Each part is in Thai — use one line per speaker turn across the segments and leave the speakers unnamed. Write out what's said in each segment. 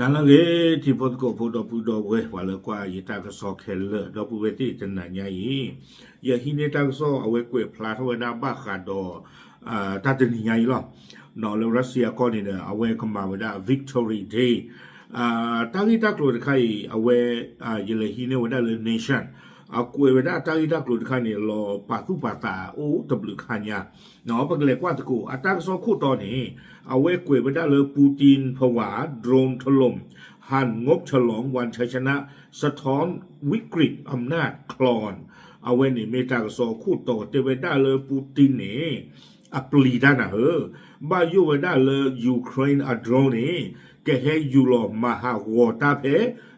นั่นละเกที่พอดก็พอดอพูดอเวว่าเลยกว่าอีตากสอเคลดอพูเวที่จันนันยายีอย่าหินในตากสอเอาไว้กวยพลาทวนาบ้าขาดอตาตนิยายหรอนอแล้วรัสเซียก็นี่เนี่ยเอาไว้คำมาว่า Victory Day ตากิตากลุดใครเอาไว้ยเลยหินในวันนั้นเลย Nation เอากวยเวลาตากิตากลุดใครเนี่ยรอปาตุปาตาโอ้ตบลึกขันยาเนาะปกเลยกว่าตะกูตากสอคู่ตอนนี้เอาไว้กวยเวลาเลยปูตินผวาโดรนถล่มหันงบฉลองวันชัยชนะสะท้อนวิกฤตอำนาจคลอนเอาไว้นี่เมตากสอคู่ต่อเตเวดาเลยปูตินเนี่ยอัปลีดานะบ้ายูเวดาเลยยูเครนอัดโรนี่แกให้ยูโรมาหาวอตาเพ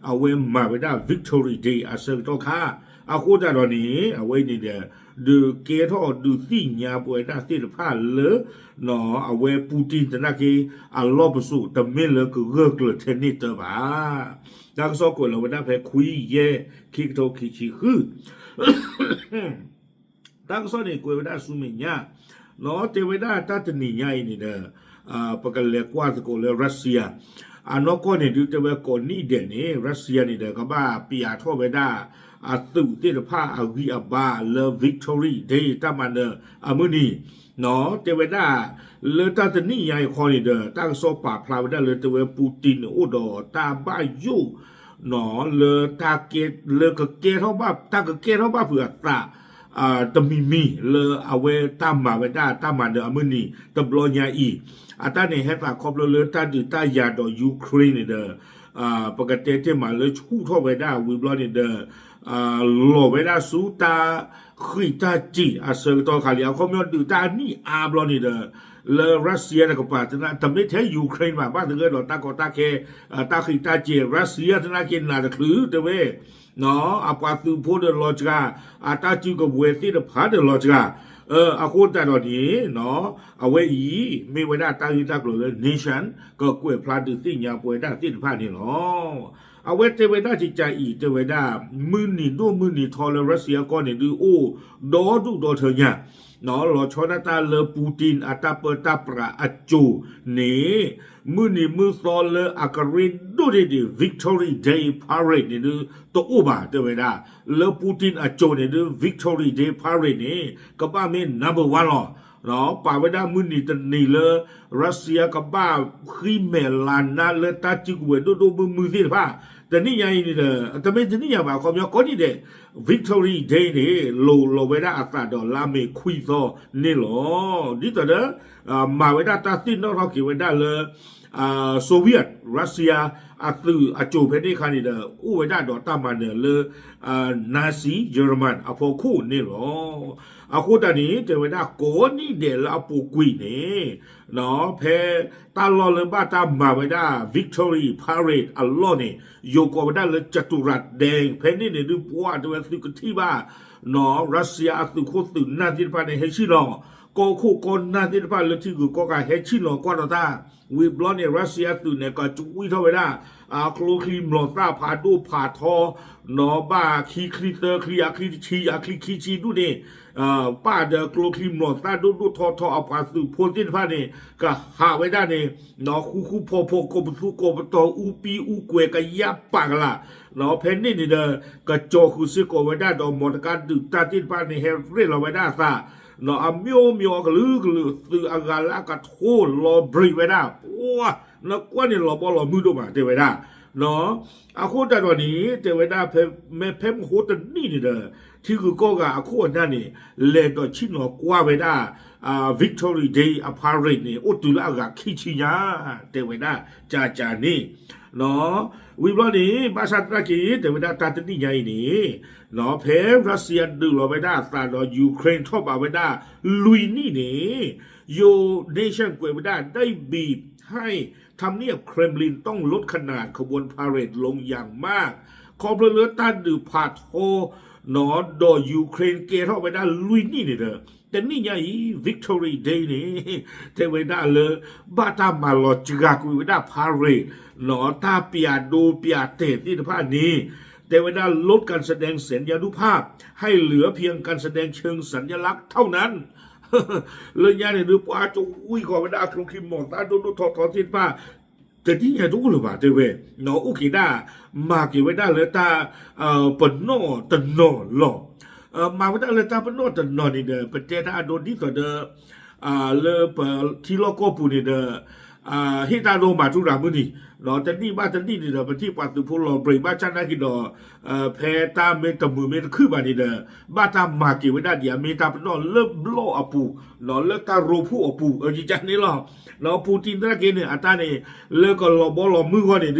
เอาไว้มาเวดาวิกตอรี่เดย์อาเซอร์โตค่าเอาคู่ตาตอนนี้เอาไว้นี่เดียดูเกทอดูสิ่งยาป่วยน่าสิทธิ์ผ้าเลยเนาะเอาไว้ปูตินแต่นักกีอัลลอฮ์ประสูแต่ไม่เลยก็เลิกเลยเทนนิสเตอร์บ้าดังสกุลเราได้แพ้คุยเย่คิกโตคิชิคือดังสนี่กุยได้สุมิญญาเนาะเทวดาตัดนิยายนี่เด้อปกติกว่าสกุลรัสเซียนอกก็เนี่ยดูแต่ว่าก่อนนี้เด่นนี่รัสเซียนี่เด้อก็บ้าปีอาทอเวดาตุเตระผ้าอาวิอาบาเลวิกตอรี่เดย์ตามันเนอมือนี่เนาะเทวดาเลตาตนี่ยายคอนี่เด้อตั้งโซปาพลาวดาเลเทวปูตินโอดอตาบ้ายุเนาะเลตาเกเลก็เกเท่าบ้าตาก็เกเท่าบ้าเผื่อตาตมีเลเอาไว้ตามมาไว้ได้ตามมาเดอมือนี่ตบลอยาอีตาเนี่ยให้ตาครบเลตาดิตายาดอยูเครนนี่เด้อปกติที่มาเลยชูท่อไว้ได้วิบลอนี่เด้อโลเวลาสูตาขีตาจีเสร์ตอขาลีเอาเขาไม่ดูตานี่บลอนี่เด้อเลรัสเซียนะก็ปาตนะแต่ไม่แท้ยูเครนมาบ้านถึงเราตาก็ตาเคตาขีตาจีรัสเซียธนากินนาตะคลือเด้อเว้เนาะปาตูโพเดลอจกาตาจูก็เวทีเดพาเดลอจกาอาคุณแต่ตอนนี้เนาะเอาไว้อีไม่ไว้ได้ตาที่ตากเลยเนชั่นก็กล้วยพลาดตื่นสิ่งยาป่วยได้ที่ผ่านนี่เนาะเอาไว้เทวดาจิตใจอีเทวดามือนี่ดูมือนี่ทอลรัสเซียก่อนนี่ดูโอ้ดอดูดอเธอเนี่ยเนาะรอชนาตาเลปูตินอัตาเปตาปราอจูนี่มือนี่มือซอลเลอากาเรนดูดิวิกตอรี่เดย์พาเรดนี่ดูตัวอุบาเทวดาเลปูตินอจูนี่ดูวิกตอรี่เดย์พาเรดนี่ก็บ้ามีนับวันหรอเนาะป่าไว้ได้มือนี่ตันนี่เลยรัสเซียกับบ้าคริเมลานาเลตาจิกเวดูมือที่ผ้าแต่นี่ยังนี่เด้อแต่ไม่ที่นี่ยังแบบเขามีคนนี่เด้อ Victory Day นี่โลเวด้าอัตราดอลลาร์ไม่คุยซอนี่หรอนี่แต่เด้อมาเวด้าตัดสินนอกเขาเกี่ยวเวด้าเลยโซเวียตรัสเซียอาจูเพนี่คันนี่เด้ออู้เวด้าดอตามันเนี่ยเลยนาซีเยอรมันพอคู่นี่หรอคู่ตอนนี้เจอเวด้าโกนี่เด้อแล้วปูกุยนี่เนาะเพตาลอเลยบ้าตามมาเวด้า Victory Parade อัลลอฮ์นี่โยกเวด้าเลยจัตุรัสแดงเพนี่เนี่ยดูปัวตัวสุกที่บ้าเนาะรัสเซียสุโคตุนาจิปาเนี่ยเฮชิลองก็คู่คนนาจิปาเลยที่กูก็การเฮชิลองกว่าตาวิบลอนเนี่ยรัสเซียตุเนี่ยก็จุวิเท่าเวด้าโคลครีมหลอดตาผ่าดูผ่าทอเนาะบ้าคีคริเตอร์คลีอาคลีชีอาคลีคีชีดูเนี่ยป้าเดอโคลครีมหลอดตาดูทอเอาผ่าสู่โพลินผ้าเนี่ยก็หาไว้ได้เนี่ยเนาะคู่พอกบสุกบตออูปีอูเกวก็ยับปากละเนาะเพนนี่เนี่ยเด้อก็โจคุซิโกไว้ได้ดอมอนการดูตาตินผ้าเนี่ยเฮเร่เราไว้ได้ซะเนาะเมียวก็ลือตืออากาละก็โทรอบริไว้ได้ว้าแล้วกว่านี่เราบอกเรามือดูมาเทวดาเนาะคู่แต่ตอนนี้เทวดาเพมโหตันนี่นี่เด้อที่คือก็กับคู่นั่นนี่เลดต่อชิโนกว่าไว้ได้Victory Day Parade นี่อุตุละกับคิชิยาเทวดาจานี่เนาะวิบลอนี่ภาษาตะกี้เทวดาตาตนี่ใหญ่นี่เนาะเพรัสเซียดึงเราไว้ได้ตาเนาะยูเครนทบเอาไว้ได้ลุยนี่โยเนชั่นกวยไว้ได้บีบให้ทำเนียบเครมลินต้องลดขนาดขบวนพาเหรดลงอย่างมากขอบเรือต้านดือพาโทเนาะโดยยูเครนเกเข้าไปได้ลุยนี่เด้อแต่นี่ไง Victory Day นี่เทวดาเลยบ้าตามาลอจิกากุยได้พาเหรดเนาะตาเปียดูเปียเตที่ผ้านี้เทวดาลดการแสดงสัญญานุภาพให้เหลือเพียงการแสดงเชิงสัญลักษณ์เท่านั้นเลยยาเนี่ยดูป้าจะอุ้ยก่อนไม่ได้คงคิมมองตาดูทอที่ผ้า这底下都了吧，对不对？那我给他马给为他了，他不诺的诺咯，马为他了，他不诺的诺你的，不带他多地方的了不提了过不你的黑大罗马主拉姆尼，然后等你把等你的不提把土铺了，不把将来给到陪他没得没得去吧你的，把他马给为他dia没他不诺了罗阿布，然后了他罗铺阿布，就这样的咯。เราปูตินตะเกเนี่ยอัตาเนี่ยเลิกก็รอบอลมือก็เนี่ย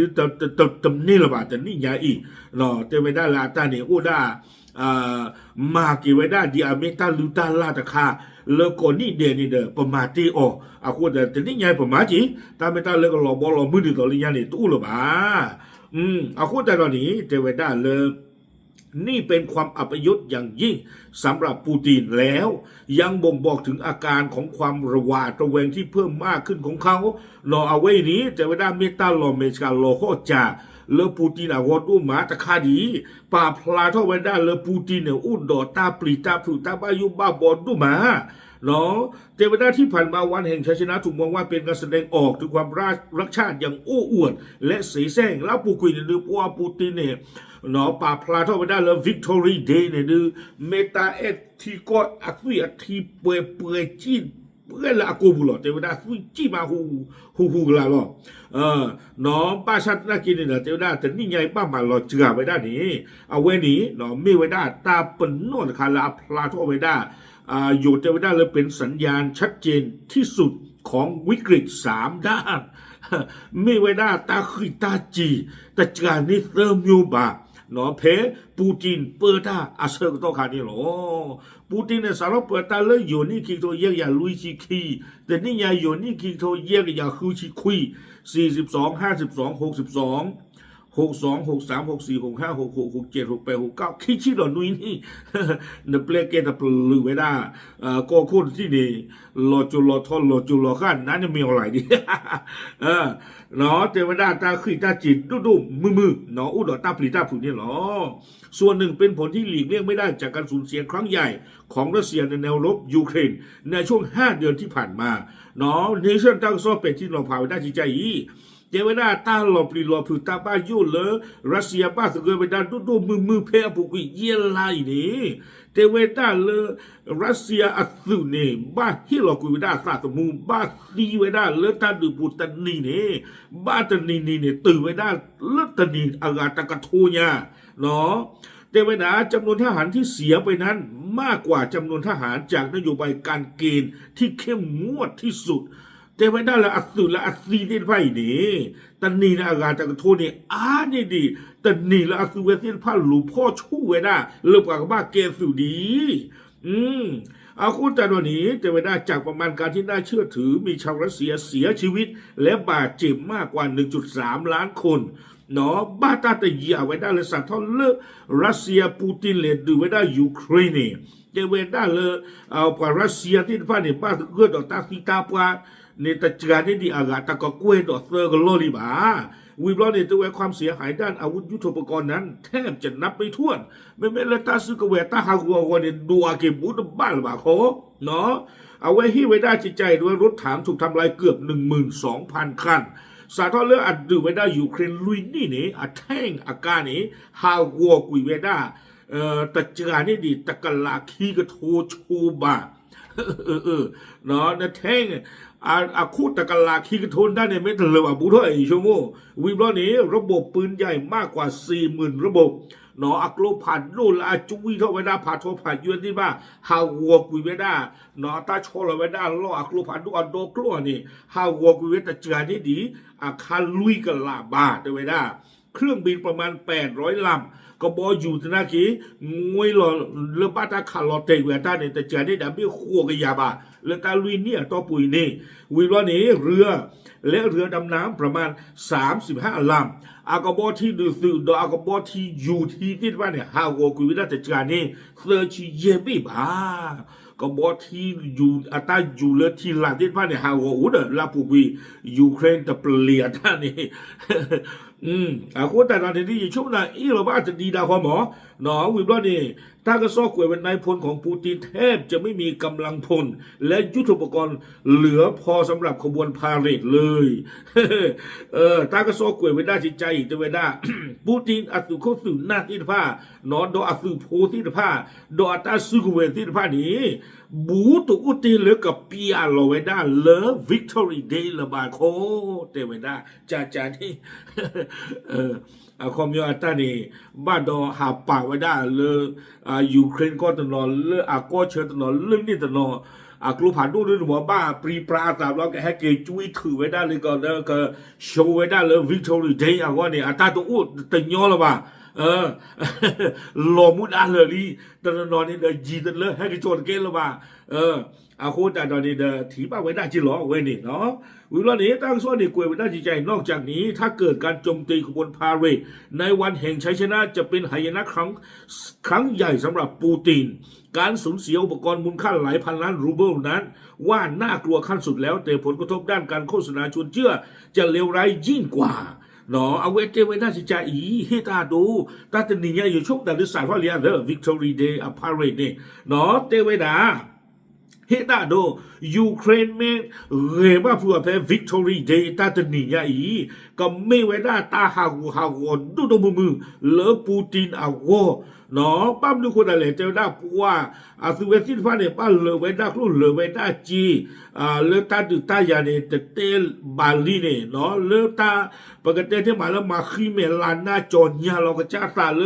ตำนี่ละบาแต่นี่ยาอีเนาะแต่เวลาละอัตาเนี่ยโอดามาเกเวดาดิอเมตาลูตาลาตะคาเลิกก็นี่เดนี่เดประมาติออะโคแต่นี่ยาประมาจิตาเมตาเลิกก็รอบอลมือดิตอลิยาเนี่ยตู้ละบาอะโคแต่ตอนนี้แต่เวลาเลิกนี่เป็นความอัปยศอย่างยิ่งสำหรับปูตินแล้วยังบ่งบอกถึงอาการของความระหวาดระแวงที่เพิ่มมากขึ้นของเขารอเอาไว้นี้แต่เวลาเมตาลอเมชกาโลโคจ่าเลปูตินอาวอดูมาตะคาดีป่าพลาเท่าเวลาเลปูตินเนี่ยอุดดอตาปลีตาผูตาบายุบาบอดูมาเนาะแต่เวลาที่ผ่านมาวันแห่งชัยชนะถูกมองว่าเป็นการแสดงออกถึงความรักชาติอย่างโอ้อวดและเสแสร้งแล้วปูกุยเนี่ยดูว่าปูตินเนี่ยเนาะป่าพลาเท่าไปได้แล้ว Victory Day เนี่ยดูเมตาเอที่ก็อักวิที่เปื่อยจีนเปื่อยละกูบุหรอแต่เวลาคุยจีมาหูละหรอเนาะป้าชัดน่ากินเนี่ยแต่เวลาแต่นี่ไงป้ามาหรอเจือไปได้นี่เอาไว้นี้เนาะไม่ไว้ได้ตาเป็นโน่นคาลาพลาเท่าไปได้อยู่แต่เวลาเลยเป็นสัญญาณชัดเจนที่สุดของวิกฤต3 ด้านไม่ไว้ได้ตาคือตาจีแต่การนี้เริ่มอยู่บ่าเนาะเพปูตินเปิดตาอาเซอร์ก็ต้องขานี่หรอปูตินเนี่ยสารเปิดตาเลยอยู่นี่คิดตัวเยอะอย่าลุยชีคีแต่นี่อย่าอยู่นี่คิดตัวเยอะอย่าคือชีคุย42 52 62 62 63 64 65 66 67 68 69คิดชื่อหล่อนุ้ยนี่เนเปลเกตเปลือไว้ได้ก็คนที่นี่หล่อจุลทอนหล่อจุลขันนั้นจะมีอะไรดิเนาะแต่ว่าด้าตาขึ้นตาจิตดุมือเนาะอุดตาปลีตาผูนี่หรอส่วนหนึ่งเป็นผลที่หลีกเลี่ยงไม่ได้จากการสูญเสียครั้งใหญ่ของรัสเซียในแนวรบยูเครนในช่วง5 เดือนที่ผ่านมาเนาะเนชั่นตั้งซอเป็นที่เราพาไปได้จิตใจอีเจเวดาตาหลบปลีหลบผิวตาบ้ายุ่เลยรัสเซียบ้าสเกเวดาดุมือเพะปุกเยี่ยไล่นี่เจเวดาเลยรัสเซียอัศนี่บ้าฮิโลกุเวดาซาตมูบ้าซีเวดาเลตาดูปุตันนี่เนี่ยบ้าตันนี่เนี่ยตื่นเวดาเลตันนี่อากาตะกะโทญาเนาะแต่เวลาจำนวนทหารที่เสียไปนั้นมากกว่าจำนวนทหารจากนโยบายการเกณฑ์ที่เข้มงวดที่สุดแต่ไว้ได้ละอัศละอัศรีได้ไพ่นี่ตันนี่นะอากาศจากโทนี่นี่ดีตันนี่ละอัศเวเซียนผ้าหลูพ่อชู้ไว้ได้เลิกกับบ้าเกสุดีเอาคุณแต่วันนี้แต่ไว้ได้จากประมาณการที่น่าเชื่อถือมีชาวรัสเซียเสียชีวิตและบาดเจ็บมากกว่า 1.3 ล้านคนเนาะบ้าตาแต่ยาไว้ได้เลยสัตว์ท่อนเลิกรัสเซียปูตินเลยดูไว้ได้ยูเครนเจเวด้าเลยเอาพอรัสเซียที่ฟ้าเนี่ยบ้าเกิดต่อตาสีตาปวาเนี่ยแต่การนี้ดีอากาศตะก็กล้วยดอกเซอร์ก็โลลิบาวิบล้อเนี่ยตัวความเสียหายด้านอาวุธยุทโธปกรณ์นั้นแทบจะนับไม่ถ้วนไม่ละตาซึกเวตาฮากัววันเนี่ยดัวเก็บบุตรบ้านบ่าโคเนาะเอาไว้ให้ไว้ได้จิตใจด้วยรถถังถูกทำลายเกือบ 12,000 คันสาธารณอัดดูไว้ได้ยูเครนลุยนี่เนี่ยแท่งอาการนี้ฮากัวกุยไว้ได้ตะจานี่ดีตะกลาคีกระโทชูบาเนาะนะแท่งคูตะกลาคีกระโทนได้เนี่ยไม่ถึงเลยว่าบุตรไอชั่วโมงวิบล้อนี้ระบบปืนใหญ่มากกว่า 40,000 ระบบเนาะอักโลผ่านโลละจุวีเท่าไว้ได้ผ่าโทผ่านยืนที่บ้าฮาวัวกุยไว้ได้เนาะตาโชลไว้ได้ล้ออักโลผ่านดูอันโดกลัวนี่ฮาวัวกุยไว้แต่เจอนี่ดีอาคารลุยกันลาบาได้ไว้ได้เครื่องบินประมาณ800 ลำก็บออยู่ที่นั่นกี้งวยหล่อเรือบ้าตาขาหล่อเตะเวต้าเนี่ยแต่เจอนี่ดับเบิลขั้วกันยาบาเรือตาลุยเนี่ยต่อปุยนี่วิวนี้เรือและเรือดำน้ำประมาณ35 ลำอากาบอที่ดูสื่อดอากาบอที่อยู่ที่ว่าเนี่ยฮาวกุยวิลาแต่เจอนี่เซอร์ชีเยบีบก็บอที่อยู่อัตราอยู่เลยที่หลังที่ว่าเนี่ยฮาวอุดลาปุกียูเครนจะเปลี่ยนท่านนี่อาโคแต่ตอนนี้ช่วงนั้นเราบ้าจะดีดาวหมอ หนอวิบล้อนี่ถ้ากระซอกกวยเป็นนายพลของปูตินแทบจะไม่มีกำลังพลและยุทโธปกรณ์เหลือพอสำหรับขบวนพาเหรดเลยถ้ากระซอกกวยเป็นได้จิตใจอีกจะเวด้า ปูตินอัตุโคสุนาที่ผ้านอดออัตุโพที่ผ้าดออัตาสุกเวที่ผ้านี้บูตุอุติเหลือกับปีอาโลเวด้าเลวิกตอรี่เดย์ละบาโคเตเวด้าจ่าที่คอมมิวอัตานี่บ้านดอหาปากไว้ได้เลยยูเครนก็ตลอดเลยก็เชิญตลอดเรื่องนี้ตลอดกลุ่มผ่านดูด้วยหัวบ้าปรีปราสาบแล้วก็ให้เกยจุ้ยถือไว้ได้เลยก็โชว์ไว้ได้เลยวิกตอรี่เดย์ว่าเนี่ยตาตัวอู้ตึงย่อละบ้าหล่อมุดอาเลยตอนนอนนี่เดจีตเลยให้กิจวัตรเกลละบ้าโคตรตอนนี้เดถีบ้าไว้ได้จีหล่อไว้นี่เนาะวิลานี้ตั้งส่วนนี่กวยไว้ได้จิตใจนอกจากนี้ถ้าเกิดการโจมตีขบวนพาเหรดในวันแห่งชัยชนะจะเป็นหายนะครั้งใหญ่สำหรับปูตินการสูญเสียอุปกรณ์มูลค่าหลายพันล้านรูเบิลนั้นว่าน่ากลัวขั้นสุดแล้วแต่ผลกระทบด้านการโฆษณาชวนเชื่อจะเลวร้ายยิ่งกว่าเนาะเอาไว้เจไว้น่าจิตใจเฮตาดูตาตนี่เนี่ยอยู่ช่วงแต่ฤดูว่าเรียนเด้อวิกตอรี่เดย์พาเหรดนี่เนาะเจไว้นะเฮตาดูยูเครนเมเรียกว่าผู้แพ้วิกตอรี่เดย์ตาตนี่เนี่ยก็ไม่ไว้ได้ตาหาดูมือเลอปูตินเนาะปั้มดูคนอะไรเจ้าได้ปัวสุเวสินฟ้าเนี่ยป้าเลอไว้ได้ครูเลอไว้ได้จีเลอตาดูตายาเนี่ยเตลบาลีเนี่ยเนาะเลอตาปกติที่มาแล้วมาขี้เมลานาจอนยาเราก็จะตาเล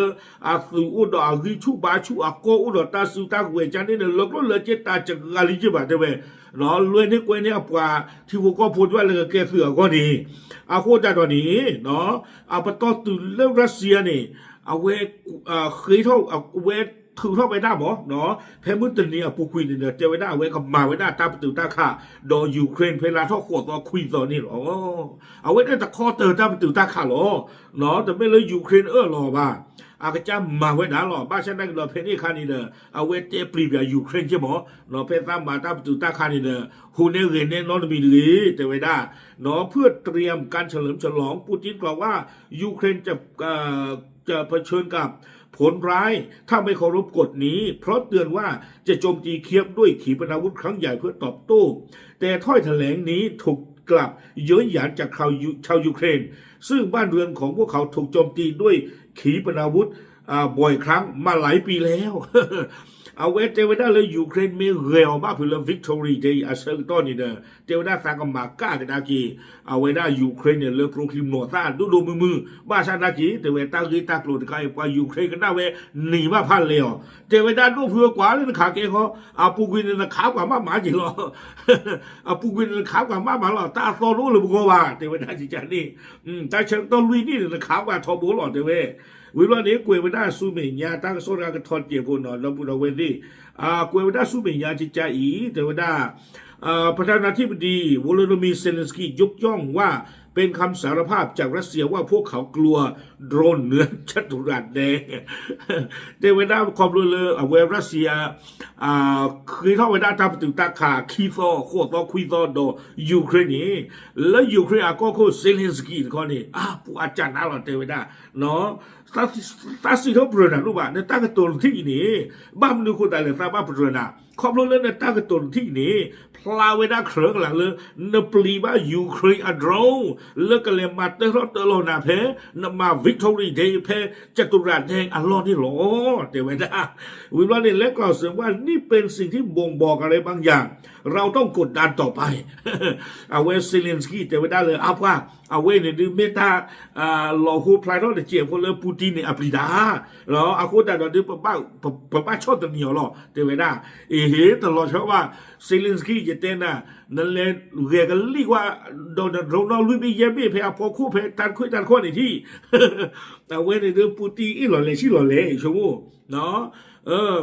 อสุอุดอริชูบาชูโกอุดตาสุตาเวจานี่เนี่ยเลอก็เลอเจตาจะกาลิจิบะเดเวเนาะรวยนี่กวยเนี่ยปัวที่พวกก็พูดว่าเลอแกเสือก็ดีโคตรตอนนี้เนาะปตอตุเลรัสเซียนี่เอาเวเคยเท่าเอาเวถือเท่าไปได้บ่เนาะแพ้มุตนี่ปูคุยเนี่ยเจไว้ได้เวกับมาไว้ได้ตาประตูตาข่าดอยูเครนเพลาท่อขวดตัวคุยตอนนี้หรอเอาไว้ได้แต่ข้อเตอตาประตูตาข่าหรอเนาะแต่ไม่เลยยูเครนหรอบ้าก็จะมาไว้ได้หรอบ้าฉันได้เราเพนี่คานี่เด้อเอาไว้เตะปรีบยูเครนใช่บ่เนาะเพตามมาตาประตูตาข่านี่เด้อฮูเนเรเนนอนมีลีเจไว้ได้เนาะเพื่อเตรียมการเฉลิมฉลองปูตินกล่าวว่ายูเครนจะเผชิญกับผลร้ายถ้าไม่เคารพกฎนี้เพราะเตือนว่าจะโจมตีเคียบด้วยขีปนาวุธครั้งใหญ่เพื่อตอบโต้แต่ถ้อยแถลงนี้ถูกกลับเย้ยหยันจากชาวยูเครนซึ่งบ้านเรือนของพวกเขาถูกโจมตีด้วยขีปนาวุธบ่อยครั้งมาหลายปีแล้วเอาไว้เจไว้ได้เลยยูเครนมีเรียวมากเพื่อวิกตอรี่เดย์เซอร์ต้นนี่เด้อเจไว้ได้สร้างกับมาก้ากันนากีเอาไว้ได้ยูเครนเนี่ยเลือกโปรคลิมโนซ่าดูมือบ้าชานากีเจไว้ตั้งกีตากลุ่มกันกว่ายูเครนกันได้เว้หนีมาพันเลยเจไว้ได้ดูเพื่อกว่าเลยขาเกเขาปูกินเนี่ยขาวกว่ามาหมาจีหรอปูกินเนี่ยขาวกว่ามาหมาหรอตาโตรู้หรือบุกว่าเจไว้ได้จิจันนี่แต่เชิงต้นลุยนี่เนี่ยขาวกว่าทอบูหรอเจไว้วิลานี้กวยไม่ได้สู้เมียตั้งโซนการทอนเกี่ยวกับนอนเราพูดเอาไว้ดิกวยไม่ได้สู้เมียจิตใจแต่ว่าได้ประธานาธิบดีวโลโดมีร์เซเลนสกี้ยกย่องว่าเป็นคำสารภาพจากรัสเซียว่าพวกเขากลัวโดรนเหนือจัตุรัสแดงแต่เวลาความรู้เลยเวลารัสเซียคือเท่าเวลาทำถึงตาขาคีโซโคตรคุยโซโดยูเครนนี่แล้วยูเครนก็คือเซเลนสกี้คนนี้ผู้อาจารย์น่ารักแต่เวลาเนาะตาสิทบเรนะรู้ป่ะในตั้งตัวที่นี่บ้านนึกคนใดเลยตาบ้านเรนะความรู้เรื่องในตั้งตัวที่นี่พลาเวลาเครื่องหลังเลยนปลีบ้ายูเครนอดรองเลิกกันเลยมาเตอร์ตโลนาเพนมาวิกตอรี่เดย์เพจัตุรัสแดงอัลลอฮ์นี่หรอเดี๋ยวไว้ได้วิลาเนี่ยเล็กกล่าวเสริมว่านี่เป็นสิ่งที่บ่งบอกอะไรบางอย่างเราต้องกดดันต่อไปเอาไว้เซเลนสกี้เดี๋ยวไว้ได้เลยว่าเอาไว้เนี่ยดูเมตาหล่อฮูพลายเราเจียบคนเลยปูตินเนี่ยอปริดาเหรอเอาคนแต่ตอนนี้ป้าชอบตัวเหนียวหรอเดี๋ยวไว้ได้ตลอดเชื่อว่าเซเลนสกี้จะเต้นนั่นเลยเรียกกันเรียกว่าโดนเราลุยไปเยี่ยมเพอพอคู่เพตันคุยตันข้อในที่เอาไว้เนี่ยดูปูตินอีหล่อเลยชิหล่อเลยชั่วโมงเนาะ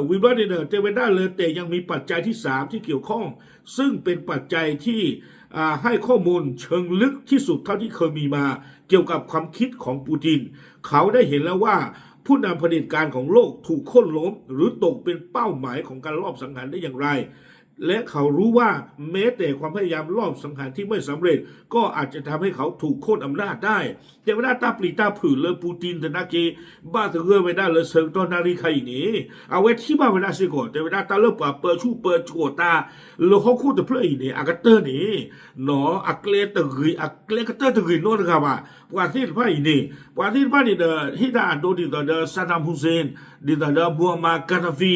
วิบัติเนี่ยเตเวด้าเลยแต่ยังมีปัจจัยที่3ที่เกี่ยวข้องซึ่งเป็นปัจจัยที่ให้ข้อมูลเชิงลึกที่สุดเท่าที่เคยมีมาเกี่ยวกับความคิดของปูตินเขาได้เห็นแล้วว่าผู้นำเผด็จการของโลกถูกโค่นล้มหรือตกเป็นเป้าหมายของการลอบสังหารได้อย่างไร และเขารู้ว่าแม้แต่ความพยายามลอบสังหารที่ไม่สำเร็จก็อาจจะทำให้เขาถูกโค่นอำนาจได้แต่เวลาตาปลีตาผืนเลยปูตินแต่นักเกบ้าถึงเรื่องไม่ได้เลยเสกตอนนาฬิกาอย่างนี้เอาไว้ที่บ้านเวลาสิก่อนแต่เวลาตาเลิกเปิดชูเปิดโฉตาแล้วเขาคู่แต่เพื่ออีนี่อากาเตอร์นี่เนาะอักเลตรีอักเลกเตอร์ตรีโน่นครับว่าปาที่พ่ออีนี่ปาที่พ่อนี่เดอฮิดาโดดิเดอซาดัมฮุเซนดิเดอบัวมากาดาฟี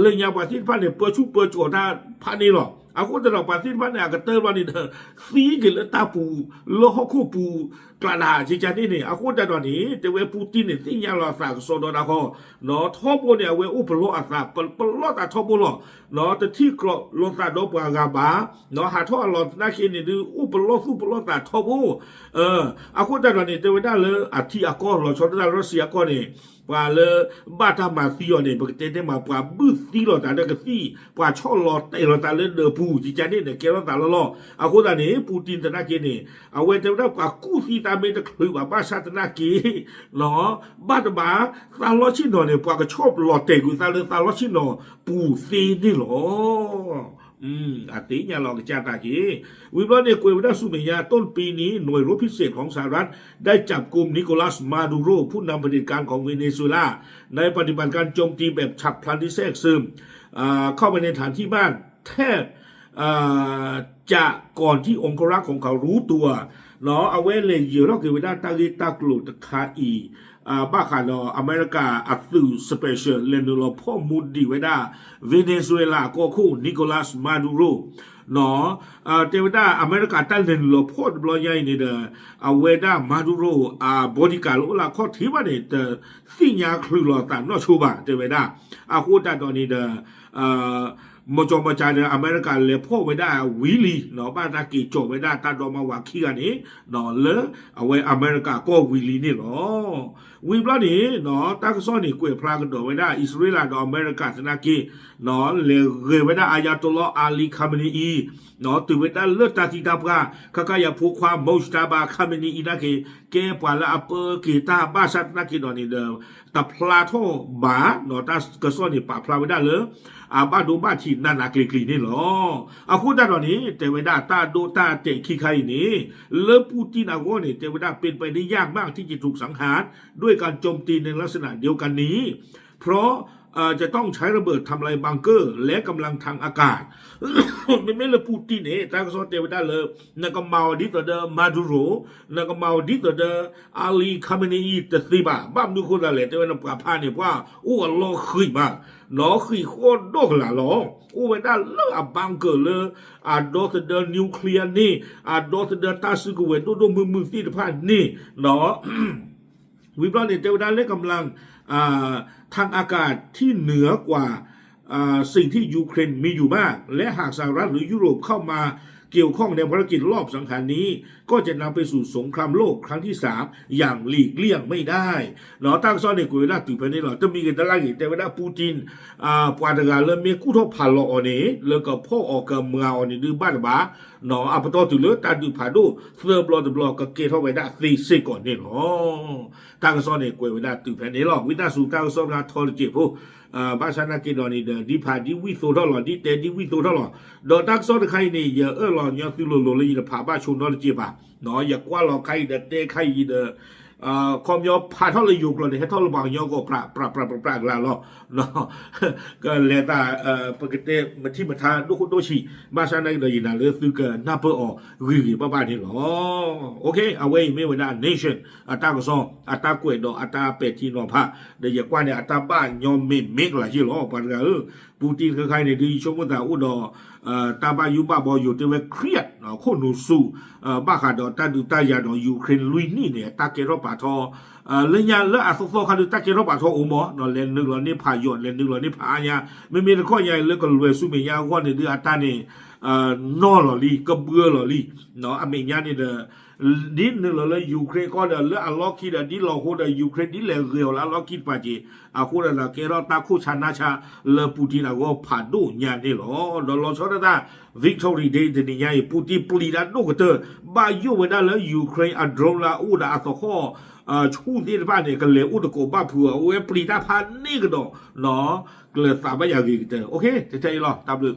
เรื่องยาปาที่พ่อเนี่ยเปิดชูเปิดโฉตาพ่อนี่หรอaku dah pasti mana agak terlalu ni dah si gila tapu loh aku pu kelana jika ni aku dah ni tewe Putin ni tinggal lah sak sodo dah ko no thobo ni awe upelo asa pelot tak thobo lo no teti klo lo tak do pagaba no hatho lo nak ni du upelo tak thobo aku dah ni tewe dah le ati aku lo sodo dah Rusia ko niว่าเลยบ้าทำมาซีอ๋อเนี่ยปกติเนี่ยมาว่าบื้อซีหรอแต่เนี่ยก็ซีว่าชอบหลอดแต่หลอดแต่เล่นเดือผู้จีจันเนี่ยเกี่ยวกับแต่ละล้อเอาคนนั้นเนี่ยปูตินแต่นักเก็ตเนี่ยเอาไว้แต่ว่ากู้ซีตามไม่ได้คือว่าบ้าชาตินักเก็ตเนาะบ้าแต่บ้าตาล้อชิโนเนี่ยว่าก็ชอบหลอดแต่กูตาเลยตาล้อชิโนปูซีนี่หรออาทิตย์เนี่ยเราจะตาจีวิบลเนี่ยกุยวินาสุเมียต้นปีนี้หน่วยรบพิเศษของสหรัฐได้จับกลุ่มนิโคลัสมาดูโรผู้นำเผด็จการของเวเนซุเอลาในปฏิบัติการโจมตีแบบฉับพลันที่แทรกซึมเข้าไปในฐานที่บ้านแทบจะก่อนที่องครักษ์ของเขารู้ตัวเนาะเอาไว้เลยเยอะเราเกิดวินาตาลิตากลุตคาอีบ้าขาดอเมริกาอัตตูสเปเชียลเลนโลพ่อมุดดีไว้ได้เวเนซุเอลาก็คู่นิโคลัสมาดูโรเนาะเทวดาอเมริกาตั้งเลนโลพ่อบลอยใหญ่เนี่ยเด้อเวด้ามาดูโรบอดี้การ์ดละข้อที่ว่าเนี่ยเด้อสิ่งยาคลือหลอดตามนอชูบะเทวดาคู่ตาตอนนี้เด้อมจมาจากอเมริกาเลยพ่อไว้ได้วิลีเนาะบ้านตากีโจไว้ได้ตาดอมาว่าขี้กันนี่เนาะเลยเอาไว้อเมริกาก็วิลีนี่เนาะวิบล้อนี่เนาะตากซ้อนนี่กวยพลากันดอไว้ได้อิสราเอลดออเมริกาสนากีเนาะเลยเกยไว้ได้อายาตุลลอฮ์อาลีคาเมนีเนาะตัวไว้ได้เลือดตาติดาบกาข้าก็อยากพูดความมุสตาบาคาเมนีนะคือเก็บไว้ละอัปเปอร์กีตาบ้าสัตนักกีดอนี่เดิมแต่พลาโทบาเนาะตากซ้อนนี่ปะพลาไว้ได้เลยบ้าดูบ้าที่นั่นนักลีนี่หรอคู่ด้านนี้แต่เวลาตาดูตาเตะขี้ใครนี่เลิปูตินอาโกนี่แต่เวลาเป็นไปได้ยากมากที่จะถูกสังหารด้วยการโจมตีในลักษณะเดียวกันนี้เพราะจะต้องใช้ระเบิดทำลายบังเกอร์และกำลังทางอากาศไม่เลยปูตินเนี่ยตาก็สอนเทวดาเลยนักมาดิตเดอมาดูโรนักมาดิตเดออาลีคาเมนีตติบาบ้ามดูคนละเลยแต่ว่านักพาเนี่ยว่าโอ้ล้อขึ้นมาล้อขึ้นโคตรโดกละล้อโอ้เวลาเลิกบังเกอร์เลยดอทเดอนิวเคลียร์นี่ดอทเดอตาซึกเวโดมือที่ผ่านนี่เนาะวิบลาเนี่ยเทวดาเล่นกำลังทางอากาศที่เหนือกว่าสิ่งที่ยูเครนมีอยู่มากและหากสหรัฐหรือยุโรปเข้ามาเกี่ยวข้องในภารกิจรอบสังหารนี้ก็จะนำไปสู่สงครามโลกครั้งที่3อย่างหลีกเลี่ยงไม่ได้เนาะตั้งซ้อนในกุยล่าตื่นไปนี่หรอจะมีกันตะลักอีกแต่เวลาปูตินปาดกาเริ่มมีกู้ทบผ่านหล่อนี่แล้วก็พ่อออกกับเมืองนี่ดื้อบ้านบ้าเนาะอัปโตตุเลตาดูผ่าดูเสือบลอก็เกทเอาไว้ได้40ก่อนนี่หรอตั้งซ้อนในกุยเวลาตื่นไปนี่หรอวินาสูตั้งซ้อนงานทอร์เจ็บบ้านฉันนักกินนี่เดินดีผ่านดีวิโซทอหล่อดีเตดีวิโซทอหล่อดอตักซ้อนใครนี่เยอะหล่อเนี่ยคือหล่อเลยจะผ่าบ้านชนนอร์เจ็บเนาะอย่ากว่าหล่อใครเดินเตะใครเดินคอมยอผ่าเท่าเลยอยู่กลนี่ให้เท่าระบางยอก็ปราแล้วเนาะก็เลยแต่ปกติมันที่มาทานดูชีบ้านฉันนักเลยนะเลยซื้อกันน่าเปิดออกวิบ้านนี่หรอโอเคเอาไว้ไม่ว่าได้ nation อัตราก็ซ้อนอัตรากวยดอกอัตราเป็ดที่นอพะเดี๋ยวอย่ากว่าเนี่ยอัตราบ้านยอมเมกละที่หรอปานกันปูตินคือใครเนี่ยดีชมกันแต่อุดรตาบายุบ้าบออยู่แต่ว่าเครียดคนนูสู้บ้าขาดตาดูตายาดยูเครนลุยนี่เนี่ยตาเกรปาทอเลยยาแล้วอาสุโซคาดูตาเกรปาทอโอมอนอเลนนึงหล่อนี่พายอนเลนนึงหล่อนี่พายาไม่มีข้อใหญ่เลยก็รวยสู้เมียว่าเนี่ยดื้ออัตาเนี่ยนอหล่อลีก็เบื่อหล่อลีเนาะอเมริกาเนี่ยดินนึงเลยยูเครนก็เดลอัลล็อกคิดดิลอโคเดยูเครนดิเลเรียลอัลล็อกคิดปัจจัยอาคูเดลเกรอตาคูชนะชาเลปูตินก็ผ่านดูญาณนี่หรอดอลลอชอร์ดาวิกตอรีเดย์นี่ญาณปูติปลีดาดูกเตอร์บายูเวดาเลยูเครนอัดโรลาอูดาอัตโคชูที่บ้านเนี่ยก็เลยอุดโกบ้าผัวเวปลีดาพันนี่ก็ดอเนาะเกลือสาบยากิเตอร์โอเคจะใจหรอตามเลย